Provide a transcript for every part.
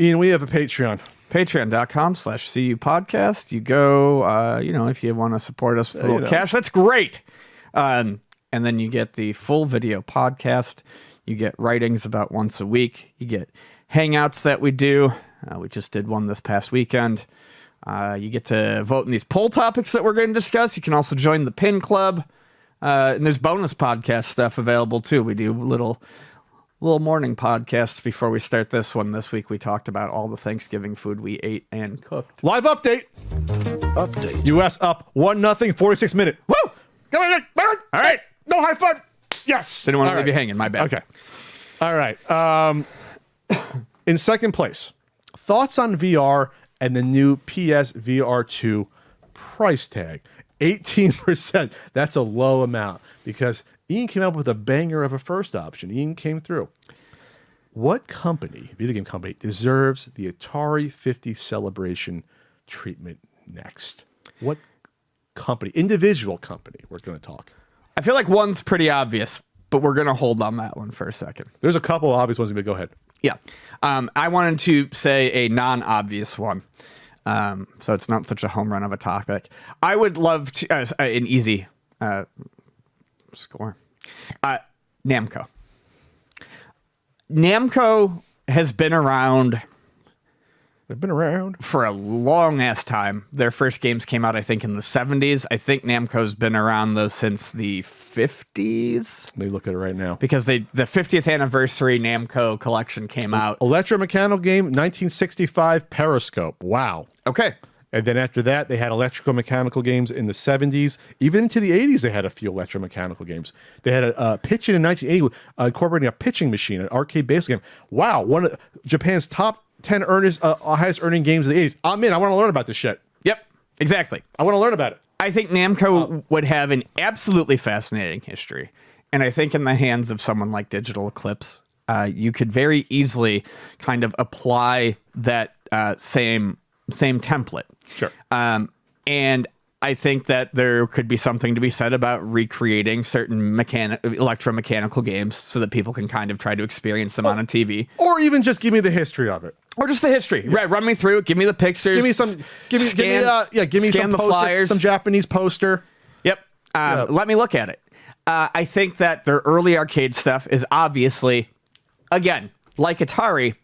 Ian, we have a Patreon. Patreon.com/CU podcast. You go, if you want to support us with a little cash, that's great. And then you get the full video podcast. You get writings about once a week. You get hangouts that we do. We just did one this past weekend. You get to vote in these poll topics that we're going to discuss. You can also join the Pin Club. And there's bonus podcast stuff available too. We do little morning podcasts before we start this one. This week we talked about all the Thanksgiving food we ate and cooked. Live update. U.S. up 1-0, 46 minute. Woo! Come on. All right. No high five. Yes. Didn't want to leave you hanging. My bad. Okay. All right. In second place, thoughts on VR and the new PS VR 2 price tag. 18%. That's a low amount because Ian came up with a banger of a first option. Ian came through. What company, video game company, deserves the Atari 50 celebration treatment next? What company, individual company, we're going to talk? I feel like one's pretty obvious, but we're going to hold on that one for a second. There's a couple of obvious ones, but go ahead. Yeah. I wanted to say a non-obvious one. So it's not such a home run of a topic. I would love to, an easy score. Namco. Namco has been around. They've been around for a long ass time. Their first games came out, I think, in the 70s. I think Namco's been around though since the 50s. Let me look at it right now. Because the 50th anniversary Namco collection came out. Electromechanical game, 1965 Periscope. Wow. Okay. And then after that, they had electromechanical games in the 70s. Even into the 80s, they had a few electromechanical games. They had a pitching in 1980, incorporating a pitching machine, an arcade based game. Wow. One of Japan's top 10 highest earning games of the 80s. I'm in. I want to learn about this shit. Yep. Exactly. I want to learn about it. I think Namco would have an absolutely fascinating history. And I think in the hands of someone like Digital Eclipse, you could very easily kind of apply that same template. Sure. And I think that there could be something to be said about recreating certain electromechanical games so that people can kind of try to experience them on a TV. Or even just give me the history of it. Or just the history. Yeah. Right. Run me through it. Give me the pictures. Give me some some poster, flyers. Some Japanese poster. Yep. Let me look at it. I think that their early arcade stuff is obviously, again, like Atari,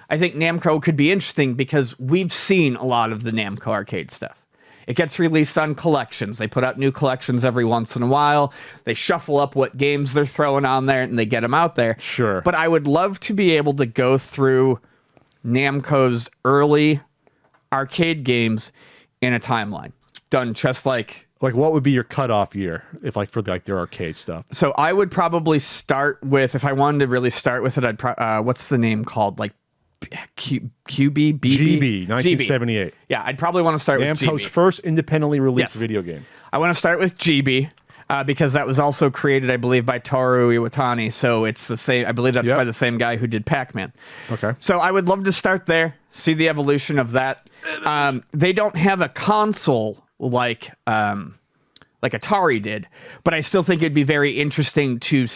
I think Namco could be interesting because we've seen a lot of the Namco arcade stuff. It gets released on collections. They put out new collections every once in a while. They shuffle up what games they're throwing on there and they get them out there. Sure. But I would love to be able to go through Namco's early arcade games in a timeline. Done just like what would be your cutoff year if for their arcade stuff? So I would probably start with, if I wanted to really start with it, what's the name called? Like QB, BB? GB, 1978. GB. Yeah, I'd probably want to start with GB. Namco's first independently released video game. I want to start with GB because that was also created, I believe, by Toru Iwatani. So it's the same. I believe that's by the same guy who did Pac-Man. Okay. So I would love to start there, see the evolution of that. They don't have a console like Atari did, but I still think it'd be very interesting to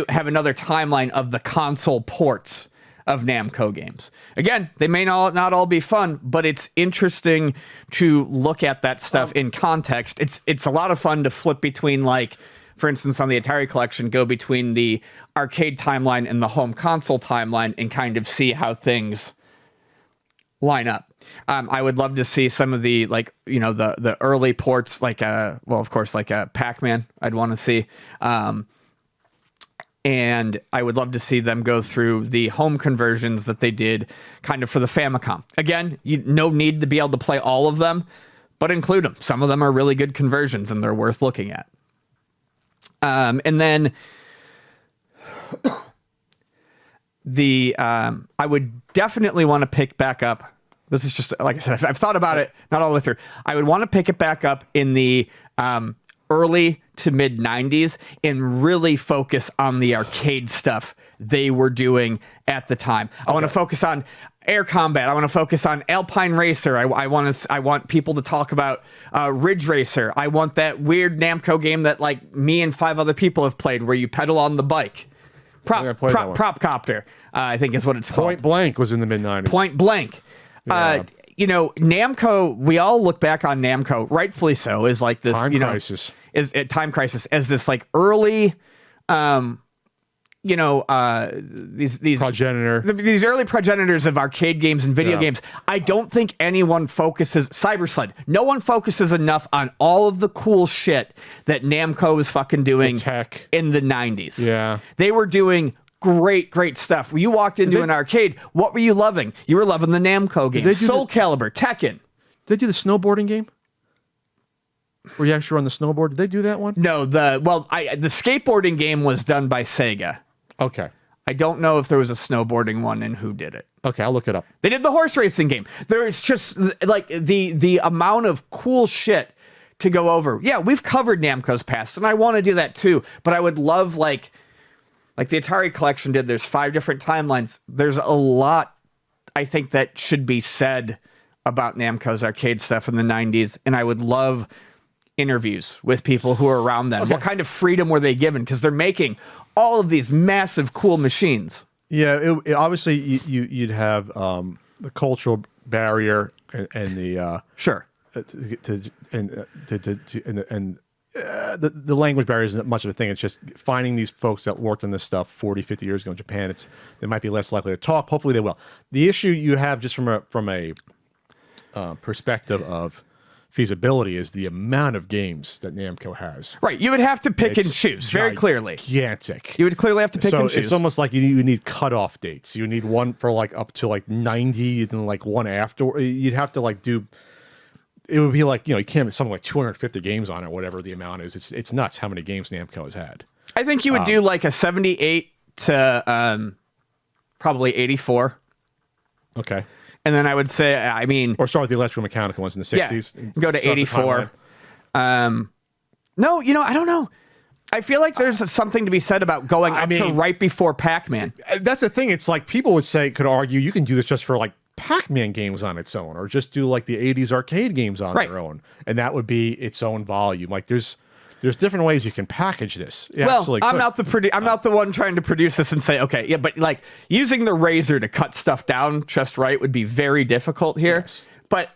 have another timeline of the console ports of Namco games. Again, they may not all be fun, but it's interesting to look at that stuff in context. It's a lot of fun to flip between, for instance, on the Atari collection, go between the arcade timeline and the home console timeline and kind of see how things line up. I would love to see some of the the early ports, of course, Pac-Man. I'd want to see. And I would love to see them go through the home conversions that they did kind of for the Famicom. Again, no need to be able to play all of them, but include them. Some of them are really good conversions and they're worth looking at. And then I would definitely want to pick back up. This is just, like I said, I've thought about it, not all the way through. I would want to pick it back up in the early to mid 90s and really focus on the arcade stuff they were doing at the time. I want to focus on air combat. I want to focus on Alpine Racer. I want people to talk about Ridge Racer. I want that weird Namco game that me and 5 other people have played where you pedal on the bike. Prop Copter, I think is what it's called. Point Blank was in the mid-90s. Point Blank. Yeah. Namco, we all look back on Namco, rightfully so, as like this, Time Crisis. Is Time Crisis as this like early, these Progenitor. these early progenitors of arcade games and video games. I don't think anyone focuses Cyber Sled. No one focuses enough on all of the cool shit that Namco was fucking doing tech in the 90s. Yeah. They were doing great stuff. When you walked into an arcade, what were you loving? You were loving the Namco games. Soul Calibur, Tekken. Did they do the snowboarding game? Where you actually run the snowboard? Did they do that one? No, the skateboarding game was done by Sega. Okay. I don't know if there was a snowboarding one and who did it. Okay, I'll look it up. They did the horse racing game. There's just like the amount of cool shit to go over. Yeah, we've covered Namco's past, and I want to do that too. But I would love like the Atari collection did. There's 5 different timelines. There's a lot I think that should be said about Namco's arcade stuff in the 90s, and I would love interviews with people who are around then. What kind of freedom were they given? Because they're making all of these massive, cool machines. Yeah, obviously you'd have the cultural barrier and the Sure. the language barrier isn't much of a thing. It's just finding these folks that worked on this stuff 40, 50 years ago in Japan. They might be less likely to talk. Hopefully they will. The issue you have just from a perspective of feasibility is the amount of games that Namco has. Right. You would have to pick and choose very clearly. Gigantic. You would clearly have to pick and choose. It's almost like you need cutoff dates. You need one for like up to like 90 and then like one after. You'd have to like do, it would be like, you can't have something like 250 games on it, whatever the amount is. It's nuts how many games Namco has had. I think you would do like a 78 to probably 84. Okay. And then I would say, or start with the electromechanical ones in the 60s. Yeah, go to 84. No, I don't know. I feel like there's something to be said about going up to right before Pac-Man. That's the thing. It's like people could argue you can do this just for like Pac-Man games on its own, or just do like the 80s arcade games on their own. And that would be its own volume. Like there's different ways you can package this. I'm not the one trying to produce this and say, okay, yeah, but like using the razor to cut stuff down just right would be very difficult here. Yes. But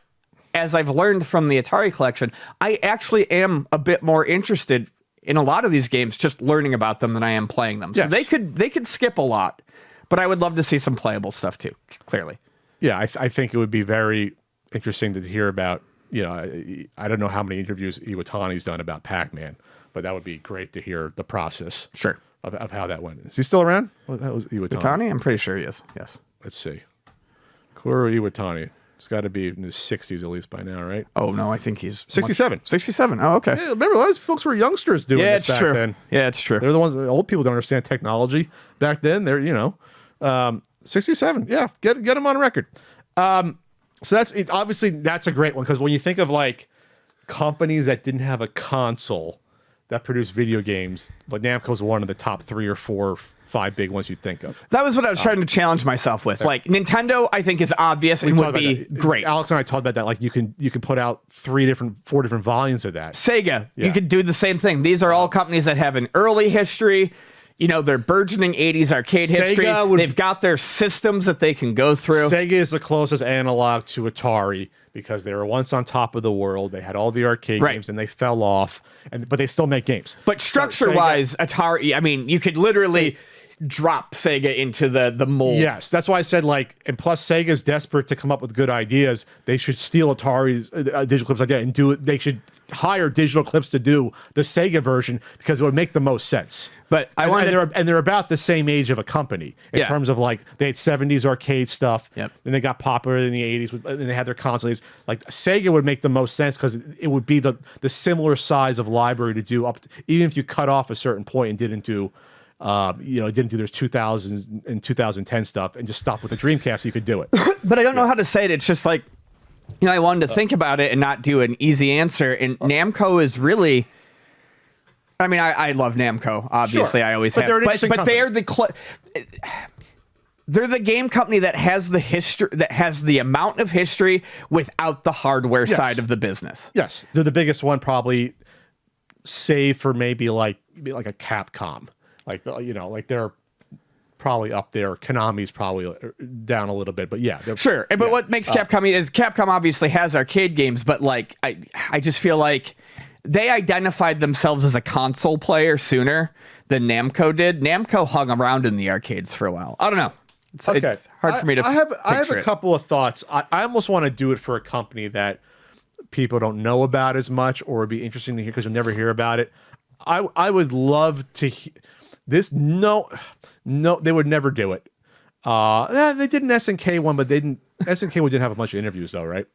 as I've learned from the Atari collection, I actually am a bit more interested in a lot of these games just learning about them than I am playing them. So they could skip a lot, but I would love to see some playable stuff too, clearly. Yeah, I think it would be very interesting to hear about. I don't know how many interviews Iwatani's done about Pac-Man, but that would be great to hear the process of how that went. Is he still around? Well, that was Iwatani? I'm pretty sure he is, yes. Let's see. Kuro Iwatani. It's got to be in his 60s at least by now, right? Oh, no, I think he's... 67. 67, oh, okay. Yeah, remember, those folks were youngsters doing this back then. Yeah, it's true. They're the ones, old people don't understand technology. Back then, they're, 67. Yeah, get them on record. So that's it. Obviously, that's a great one because when you think of like companies that didn't have a console that produced video games, like Namco's one of the top 3 or 4 or 5 big ones you think of. That was what I was trying to challenge myself with. Like Nintendo, I think is obvious and would be great. Alex and I talked about that. Like you can put out 4 different volumes of that. Sega, you could do the same thing. These are all companies that have an early history. They're burgeoning 80s arcade history. They've got their systems that they can go through. Sega is the closest analog to Atari because they were once on top of the world. They had all the arcade games and they fell off, but they still make games. But structure-wise, Atari, you could literally drop Sega into the mold. Yes, that's why I said and plus Sega's desperate to come up with good ideas. They should steal Atari's Digital Clips idea and do it. They should hire Digital Clips to do the Sega version because it would make the most sense. But they're about the same age of a company in terms of they had 70s arcade stuff. Yep. Then they got popular in the 80s and they had their consoles. Like Sega would make the most sense because it would be the similar size of library to do even if you cut off a certain point and didn't do didn't do their 2000 and 2010 stuff and just stop with the Dreamcast, you could do it. But I don't know how to say it. It's just like, I wanted to think about it and not do an easy answer. And Namco is really, I love Namco. Obviously, I always have. But they're they're the game company that has the history, that has the amount of history without the hardware side of the business. Yes, they're the biggest one, probably, save for maybe like a Capcom. They're probably up there. Konami's probably down a little bit, but yeah. Sure. But what makes Capcom is Capcom obviously has arcade games, but like I just feel like they identified themselves as a console player sooner than Namco did. Namco hung around in the arcades for a while. I don't know. It's hard for me to I have a it. couple of thoughts. I almost want to do it for a company that people don't know about as much, or would be interesting to hear because you'll never hear about it. I would love to this. No, they would never do it. They did an SNK one, but they didn't. SNK one didn't have a bunch of interviews though, right?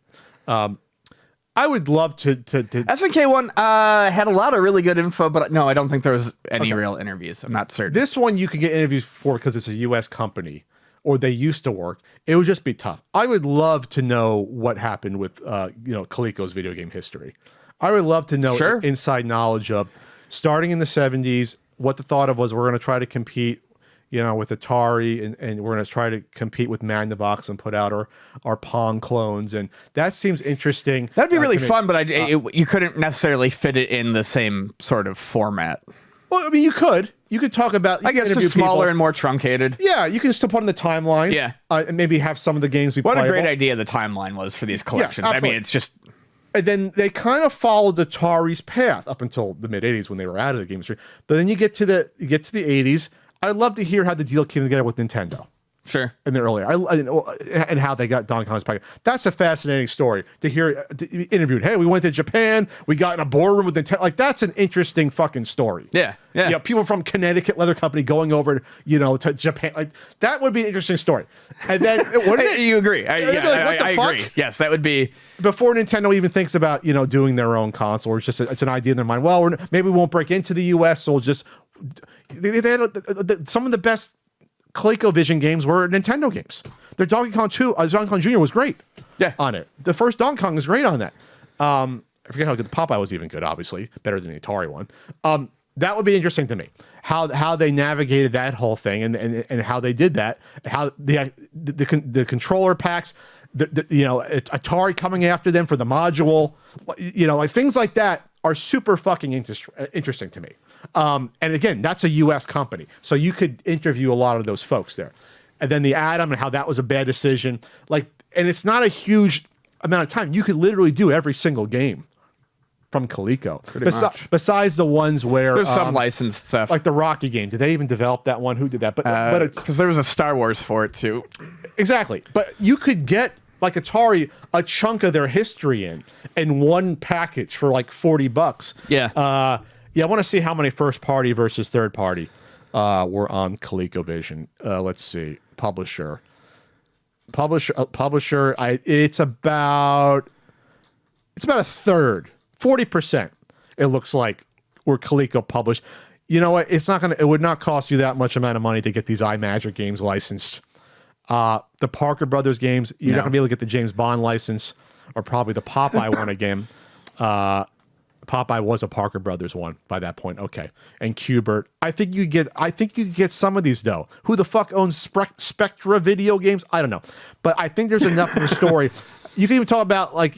I would love to SNK one had a lot of really good info, but no, I don't think there was any real interviews. I'm not certain. This one you can get interviews for because it's a U.S. company, or they used to work. It would just be tough. I would love to know what happened with Coleco's video game history. I would love to know inside knowledge of starting in the 70s, what the thought of was we're going to try to compete, with Atari, and we're going to try to compete with Magnavox and put out our Pong clones. And that seems interesting. That'd be really fun, but you couldn't necessarily fit it in the same sort of format. Well, I mean, you could talk about, I guess, just smaller and more truncated. Yeah, you can still put in the timeline. Yeah. And maybe have some of the games be What playable. a great idea the timeline was for these collections. Yes, I mean, it's just... And then they kind of followed Atari's path up until the mid 80s when they were out of the game industry. But then you get to the 80s. I'd love to hear how the deal came together with Nintendo. Sure. In the earlier, and how they got Donkey Kong's package. That's a fascinating story to hear. Interviewed. Hey, we went to Japan. We got in a boardroom with Nintendo. Like, that's an interesting fucking story. Yeah. People from Connecticut Leather Company going over, to Japan. Like, that would be an interesting story. And then you agree? I agree. Yes, that would be before Nintendo even thinks about doing their own console. Or it's just it's an idea in their mind. Well, maybe we won't break into the U.S. So we'll just they had some of the best ColecoVision games were Nintendo games. Their Donkey Kong 2, Donkey Kong Jr. was great. Yeah. On it. The first Donkey Kong is great on that. I forget how good the Popeye was even good, obviously. Better than the Atari one. That would be interesting to me. How they navigated that whole thing and how they did that. How the controller packs, Atari coming after them for the module. Like things like that are super fucking interesting to me. And again, that's a U.S. company, so you could interview a lot of those folks there. And then the Atom and how that was a bad decision. Like, and it's not a huge amount of time. You could literally do every single game from Coleco. Besides the ones where there's some licensed stuff, like the Rocky game. Did they even develop that one? Who did that? But because there was a Star Wars for it too. Exactly. But you could get, like Atari, a chunk of their history in one package for like $40. Yeah. I want to see how many first party versus third party were on ColecoVision. Let's see. Publisher. It's about a third, 40%. It looks like were Coleco published. You know what? It would not cost you that much amount of money to get these iMagic games licensed. The Parker Brothers games, you're not gonna be able to get the James Bond license, or probably the Popeye one again. Popeye was a Parker Brothers one by that point. Okay. And Qbert. I think you get some of these though. Who the fuck owns Spectra video games? I don't know. But I think there's enough of a story. You can even talk about like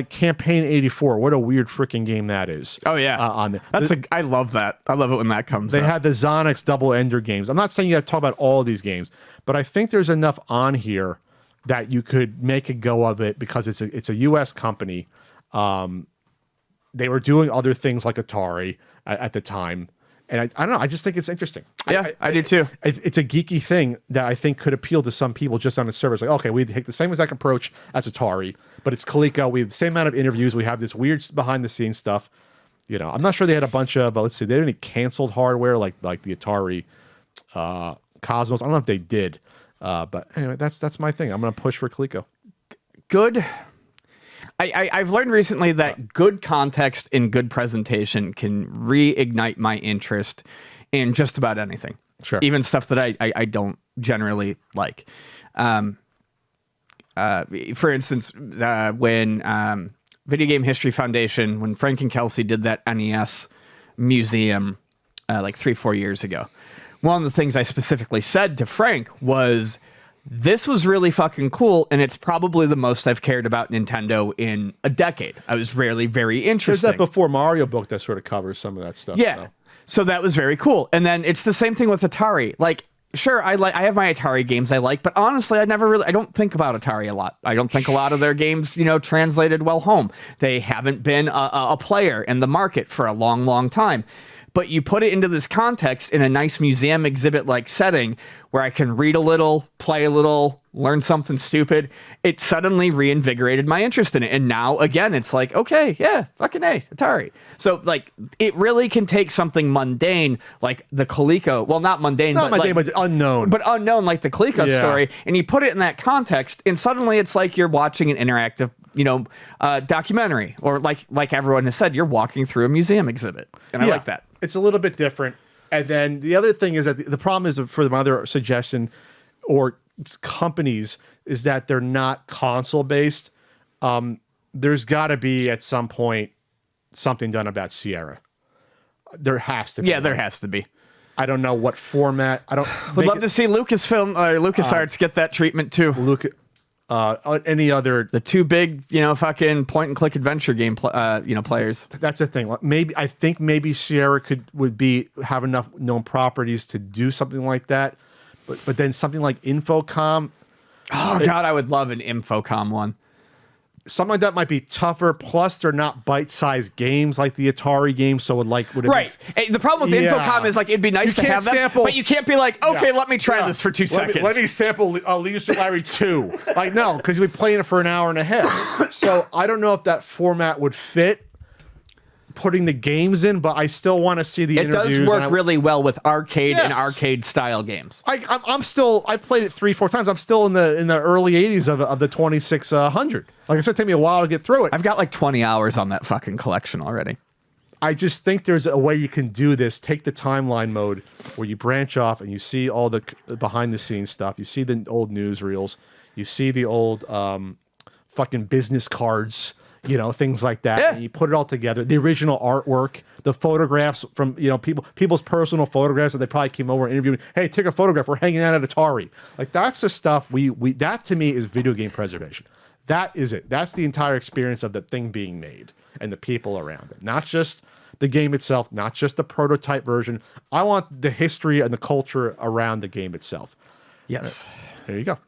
Campaign 84. What a weird freaking game that is. Oh yeah. On there. I love that. I love it when that comes They had the Zonix Double Ender games. I'm not saying you got to talk about all of these games, but I think there's enough on here that you could make a go of it because it's a US company. They were doing other things like Atari at the time. And I don't know. I just think it's interesting. Yeah, I do too. It's a geeky thing that I think could appeal to some people just on its service. Like, okay, we take the same exact approach as Atari, but it's Coleco. We have the same amount of interviews. We have this weird behind the scenes stuff. I'm not sure they had a bunch of, let's see, they had any canceled hardware like the Atari Cosmos. I don't know if they did. But anyway, that's my thing. I'm going to push for Coleco. Good. I've learned recently that good context and good presentation can reignite my interest in just about anything. Sure. Even stuff that I don't generally like. For instance, when Video Game History Foundation, when Frank and Kelsey did that NES museum like 3-4 years ago, one of the things I specifically said to Frank was, this was really fucking cool, and it's probably the most I've cared about Nintendo in a decade. I was really very interested. There's that Before Mario book that sort of covers some of that stuff. Yeah. So that was very cool. And then it's the same thing with Atari. Like, sure, I have my Atari games I like, but honestly, I don't think about Atari a lot. I don't think a lot of their games, translated well home. They haven't been a player in the market for a long, long time. But you put it into this context in a nice museum exhibit like setting where I can read a little, play a little, learn something stupid. It suddenly reinvigorated my interest in it. And now, again, it's like, okay, yeah, fucking A, Atari. So, like, it really can take something mundane like the Coleco. Well, not mundane, Not mundane, but unknown. But unknown, like the Coleco Yeah. story. And you put it in that context, and suddenly it's like you're watching an interactive documentary, or like everyone has said, you're walking through a museum exhibit. And I like that. It's a little bit different. And then the other thing is that the problem is, for my other suggestion, or companies, is that they're not console based. There's got to be at some point something done about Sierra. There has to be. Yeah, there has to be. I don't know what format. I don't. Would love to see Lucasfilm or LucasArts get that treatment too. Any other. The two big, fucking point and click adventure game, players. That's the thing. I think maybe Sierra would have enough known properties to do something like that, but then something like Infocom. Oh God, I would love an Infocom one. Something like that might be tougher. Plus, they're not bite-sized games like the Atari games. So, would it right? The problem with Infocom is it'd be nice to have that, but you can't be like, okay, let me try this for 2 seconds. Let me sample Leisure Suit Larry 2. No, because you'll be playing it for an hour and a half. So I don't know if that format would fit putting the games in, but I still want to see the interviews. It does work really well with arcade and arcade style games. I played it 3-4 times. I'm still in the early 80s of the 2600. Like I said, it took me a while to get through it. I've got like 20 hours on that fucking collection already. I just think there's a way you can do this. Take the timeline mode where you branch off and you see all the behind the scenes stuff. You see the old newsreels. You see the old fucking business cards, things like that. Yeah. And you put it all together. The original artwork, the photographs from, people's personal photographs that they probably came over and interviewed. Hey, take a photograph. We're hanging out at Atari. Like, that's the stuff that to me is video game preservation. That is it. That's the entire experience of the thing being made and the people around it. Not just the game itself, not just the prototype version. I want the history and the culture around the game itself. Yes. There you go.